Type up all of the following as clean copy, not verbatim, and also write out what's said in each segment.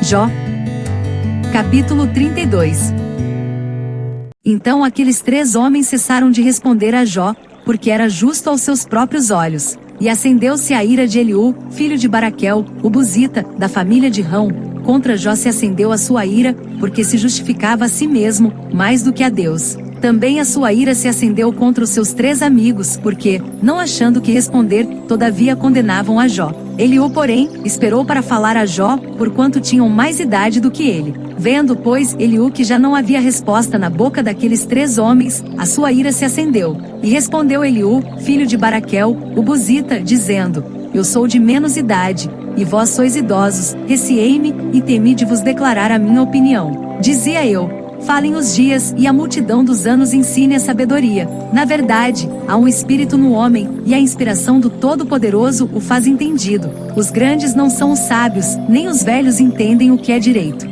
Jó, capítulo 32. Então aqueles 3 homens cessaram de responder a Jó, porque era justo aos seus próprios olhos. E acendeu-se a ira de Eliú, filho de Baraquel, o buzita, da família de Rão. Contra Jó se acendeu a sua ira, porque se justificava a si mesmo, mais do que a Deus. Também a sua ira se acendeu contra os seus 3 amigos, porque, não achando que responder, todavia condenavam a Jó. Eliú, porém, esperou para falar a Jó, porquanto tinham mais idade do que ele. Vendo, pois, Eliú que já não havia resposta na boca daqueles 3 homens, a sua ira se acendeu. E respondeu Eliú, filho de Baraquel, o buzita, dizendo: Eu sou de menos idade, e vós sois idosos, receei-me, e temi de vos declarar a minha opinião. Dizia eu: Falem os dias, e a multidão dos anos ensine a sabedoria. Na verdade, há um espírito no homem, e a inspiração do Todo-Poderoso o faz entendido. Os grandes não são os sábios, nem os velhos entendem o que é direito.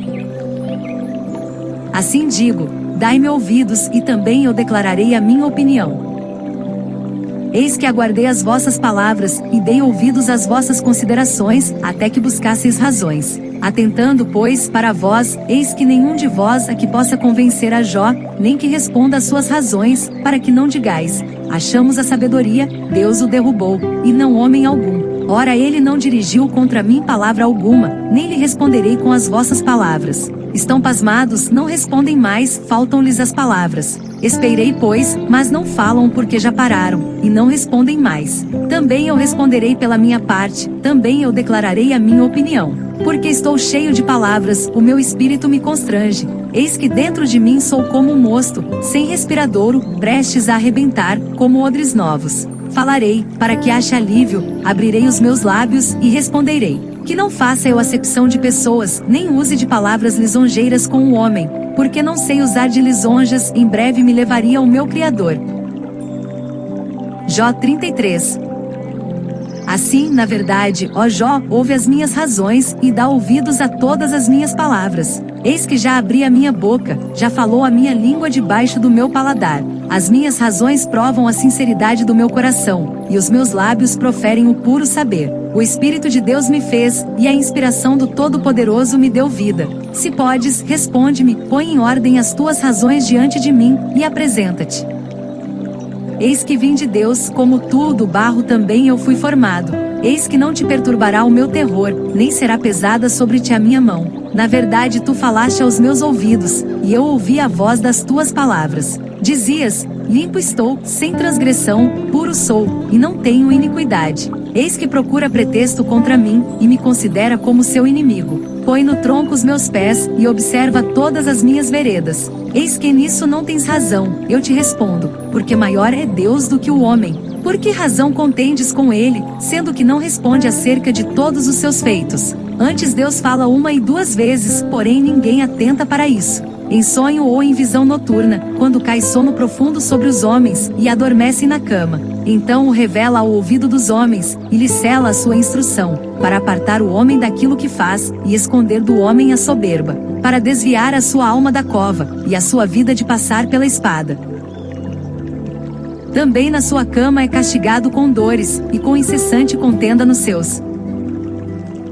Assim digo: dai-me ouvidos, e também eu declararei a minha opinião. Eis que aguardei as vossas palavras, e dei ouvidos às vossas considerações, até que buscasseis razões. Atentando, pois, para vós, eis que nenhum de vós a que possa convencer a Jó, nem que responda às suas razões, para que não digais: achamos a sabedoria, Deus o derrubou, e não homem algum. Ora, ele não dirigiu contra mim palavra alguma, nem lhe responderei com as vossas palavras. Estão pasmados, não respondem mais, faltam-lhes as palavras. Esperei, pois, mas não falam porque já pararam, e não respondem mais. Também eu responderei pela minha parte, também eu declararei a minha opinião. Porque estou cheio de palavras, o meu espírito me constrange. Eis que dentro de mim sou como um mosto, sem respiradouro, prestes a arrebentar, como odres novos. Falarei, para que ache alívio, abrirei os meus lábios, e responderei. Que não faça eu acepção de pessoas, nem use de palavras lisonjeiras com o homem, porque não sei usar de lisonjas, em breve me levaria ao meu Criador. Jó 33. Assim, na verdade, ó Jó, ouve as minhas razões, e dá ouvidos a todas as minhas palavras. Eis que já abri a minha boca, já falou a minha língua debaixo do meu paladar. As minhas razões provam a sinceridade do meu coração, e os meus lábios proferem o puro saber. O Espírito de Deus me fez, e a inspiração do Todo-Poderoso me deu vida. Se podes, responde-me, põe em ordem as tuas razões diante de mim, e apresenta-te. Eis que vim de Deus, como tu, do barro também eu fui formado. Eis que não te perturbará o meu terror, nem será pesada sobre ti a minha mão. Na verdade tu falaste aos meus ouvidos, e eu ouvi a voz das tuas palavras. Dizias: limpo estou, sem transgressão, puro sou, e não tenho iniquidade. Eis que procura pretexto contra mim, e me considera como seu inimigo. Põe no tronco os meus pés, e observa todas as minhas veredas. Eis que nisso não tens razão, eu te respondo, porque maior é Deus do que o homem. Por que razão contendes com ele, sendo que não responde acerca de todos os seus feitos? Antes Deus fala 1 e 2 vezes, porém ninguém atenta para isso. Em sonho ou em visão noturna, quando cai sono profundo sobre os homens, e adormecem na cama. Então o revela ao ouvido dos homens, e lhe cela a sua instrução, para apartar o homem daquilo que faz, e esconder do homem a soberba, para desviar a sua alma da cova, e a sua vida de passar pela espada. Também na sua cama é castigado com dores, e com incessante contenda nos seus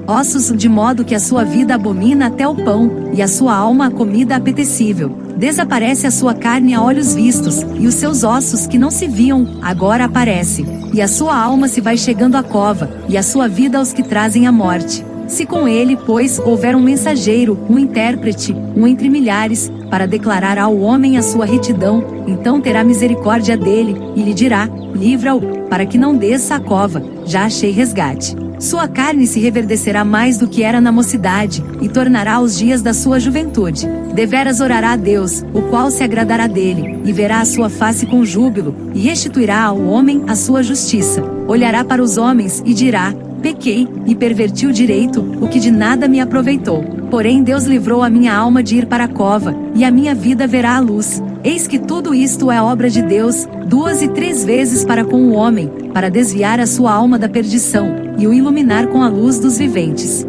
ossos, de modo que a sua vida abomina até o pão, e a sua alma a comida apetecível. Desaparece a sua carne a olhos vistos, e os seus ossos que não se viam, agora aparecem. E a sua alma se vai chegando à cova, e a sua vida aos que trazem a morte. Se com ele, pois, houver um mensageiro, um intérprete, um entre milhares, para declarar ao homem a sua retidão, então terá misericórdia dele, e lhe dirá: livra-o, para que não desça a cova, já achei resgate. Sua carne se reverdecerá mais do que era na mocidade, e tornará os dias da sua juventude. Deveras orará a Deus, o qual se agradará dele, e verá a sua face com júbilo, e restituirá ao homem a sua justiça. Olhará para os homens, e dirá: pequei, e perverti o direito, o que de nada me aproveitou. Porém Deus livrou a minha alma de ir para a cova, e a minha vida verá a luz. Eis que tudo isto é obra de Deus, 2 e 3 vezes para com o homem, para desviar a sua alma da perdição, e o iluminar com a luz dos viventes.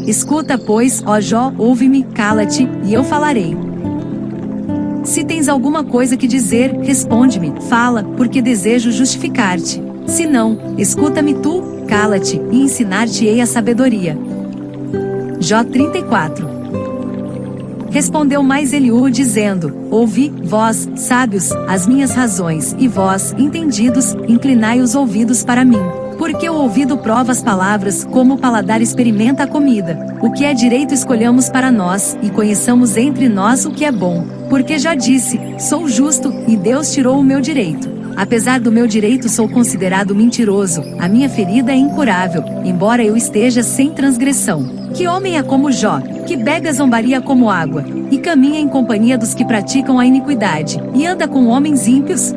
Escuta, pois, ó Jó, ouve-me, cala-te, e eu falarei. Se tens alguma coisa que dizer, responde-me, fala, porque desejo justificar-te. Se não, escuta-me tu, cala-te, e ensinar-te-ei a sabedoria. Jó 34. Respondeu mais Eliú dizendo: ouvi, vós, sábios, as minhas razões, e vós, entendidos, inclinai os ouvidos para mim. Porque o ouvido prova as palavras, como o paladar experimenta a comida. O que é direito escolhamos para nós, e conheçamos entre nós o que é bom. Porque já disse, sou justo, e Deus tirou o meu direito. Apesar do meu direito sou considerado mentiroso, a minha ferida é incurável, embora eu esteja sem transgressão. Que homem é como Jó, que bebe a zombaria como água, e caminha em companhia dos que praticam a iniquidade, e anda com homens ímpios?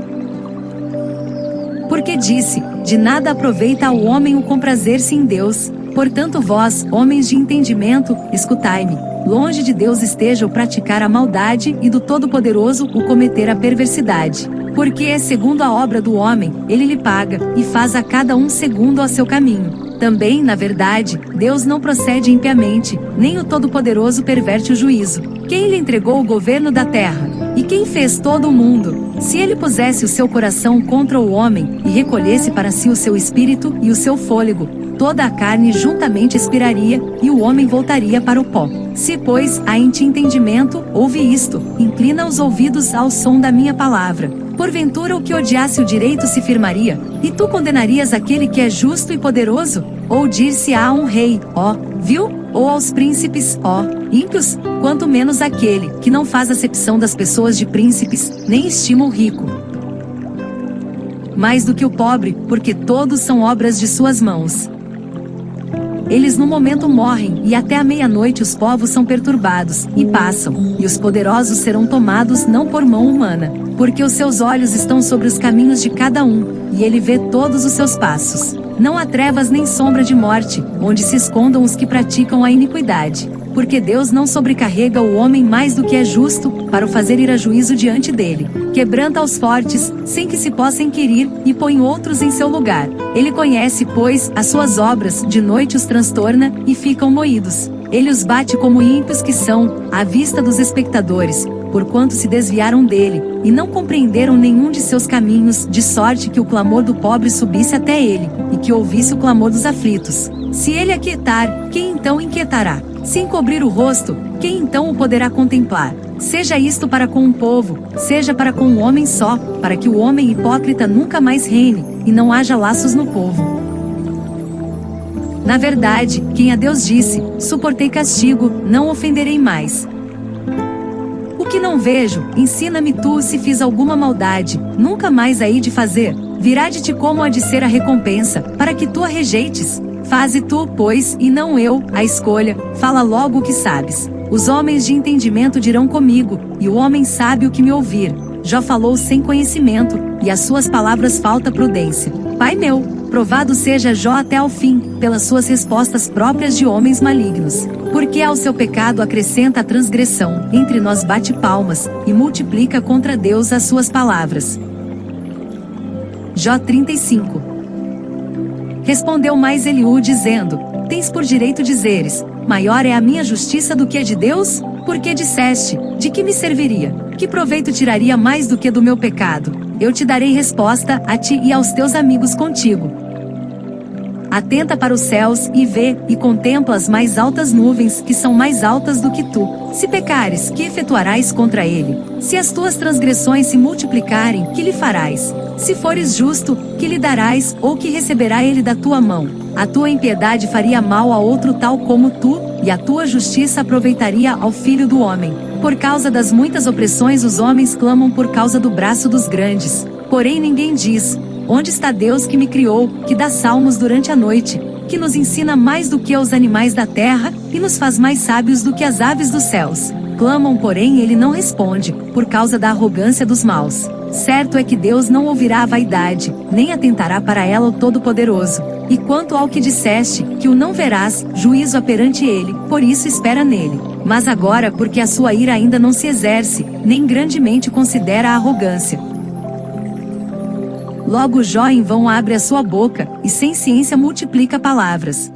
Porque disse, de nada aproveita ao homem o comprazer-se em Deus. Portanto vós, homens de entendimento, escutai-me. Longe de Deus esteja o praticar a maldade, e do Todo-Poderoso o cometer a perversidade. Porque é segundo a obra do homem, ele lhe paga, e faz a cada um segundo ao seu caminho. Também, na verdade, Deus não procede impiamente, nem o Todo-Poderoso perverte o juízo. Quem lhe entregou o governo da terra? E quem fez todo o mundo? Se ele pusesse o seu coração contra o homem, e recolhesse para si o seu espírito e o seu fôlego, toda a carne juntamente expiraria, e o homem voltaria para o pó. Se, pois, há em ti entendimento, ouve isto, inclina os ouvidos ao som da minha palavra. Porventura o que odiasse o direito se firmaria, e tu condenarias aquele que é justo e poderoso? Ou dir-se-á a um rei, ó, viu? Ou aos príncipes, ó, ímpios? Quanto menos aquele, que não faz acepção das pessoas de príncipes, nem estima o rico. Mais do que o pobre, porque todos são obras de suas mãos. Eles no momento morrem, e até a meia-noite os povos são perturbados, e passam, e os poderosos serão tomados não por mão humana, porque os seus olhos estão sobre os caminhos de cada um, e ele vê todos os seus passos. Não há trevas nem sombra de morte, onde se escondam os que praticam a iniquidade. Porque Deus não sobrecarrega o homem mais do que é justo, para o fazer ir a juízo diante dele. Quebranta os fortes, sem que se possa inquirir, e põe outros em seu lugar. Ele conhece, pois, as suas obras, de noite os transtorna, e ficam moídos. Ele os bate como ímpios que são, à vista dos espectadores, porquanto se desviaram dele, e não compreenderam nenhum de seus caminhos, de sorte que o clamor do pobre subisse até ele, e que ouvisse o clamor dos aflitos. Se ele aquietar, quem então inquietará? Se encobrir o rosto, quem então o poderá contemplar? Seja isto para com um povo, seja para com um homem só, para que o homem hipócrita nunca mais reine, e não haja laços no povo. Na verdade, quem a Deus disse, suportei castigo, não ofenderei mais. O que não vejo, ensina-me tu se fiz alguma maldade, nunca mais hei de fazer, virá de ti como há de ser a recompensa, para que tu a rejeites. Faze tu, pois, e não eu, a escolha, fala logo o que sabes. Os homens de entendimento dirão comigo, e o homem sábio que me ouvir. Jó falou sem conhecimento, e às suas palavras falta prudência. Pai meu, provado seja Jó até ao fim, pelas suas respostas próprias de homens malignos. Porque ao seu pecado acrescenta a transgressão, entre nós bate palmas, e multiplica contra Deus as suas palavras. Jó 35. Respondeu mais Eliú dizendo, tens por direito dizeres, maior é a minha justiça do que a de Deus? Porque disseste, de que me serviria? Que proveito tiraria mais do que do meu pecado? Eu te darei resposta, a ti e aos teus amigos contigo. Atenta para os céus, e vê, e contempla as mais altas nuvens, que são mais altas do que tu. Se pecares, que efetuarás contra ele? Se as tuas transgressões se multiplicarem, que lhe farás? Se fores justo, que lhe darás, ou que receberá ele da tua mão? A tua impiedade faria mal a outro tal como tu, e a tua justiça aproveitaria ao filho do homem. Por causa das muitas opressões os homens clamam por causa do braço dos grandes. Porém ninguém diz, onde está Deus que me criou, que dá salmos durante a noite, que nos ensina mais do que os animais da terra, e nos faz mais sábios do que as aves dos céus? Clamam, porém ele não responde, por causa da arrogância dos maus. Certo é que Deus não ouvirá a vaidade, nem atentará para ela o Todo-Poderoso. E quanto ao que disseste, que o não verás, juízo há perante ele, por isso espera nele. Mas agora, porque a sua ira ainda não se exerce, nem grandemente considera a arrogância. Logo Jó em vão abre a sua boca, e sem ciência multiplica palavras.